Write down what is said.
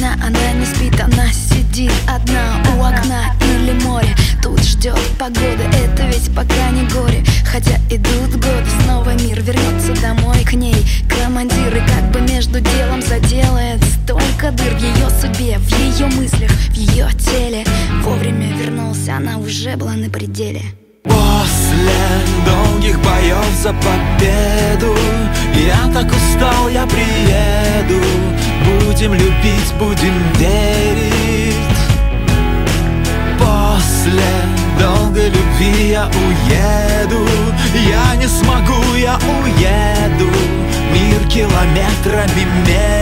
дня она не спит, она сидит одна у окна или море. Тут ждет погода, это ведь пока не горе. Хотя идут годы, снова мир вернется домой к ней. Командир и как бы между делом заделает столько дыр в ее судьбе, в ее мыслях, в ее теле. Вовремя вернулся, она уже была на пределе. После долгих боев за победу я так устал, я приеду. Будем любить, будем верить. После долгой любви я уеду. Я не смогу, я уеду. Мир километрами мерить.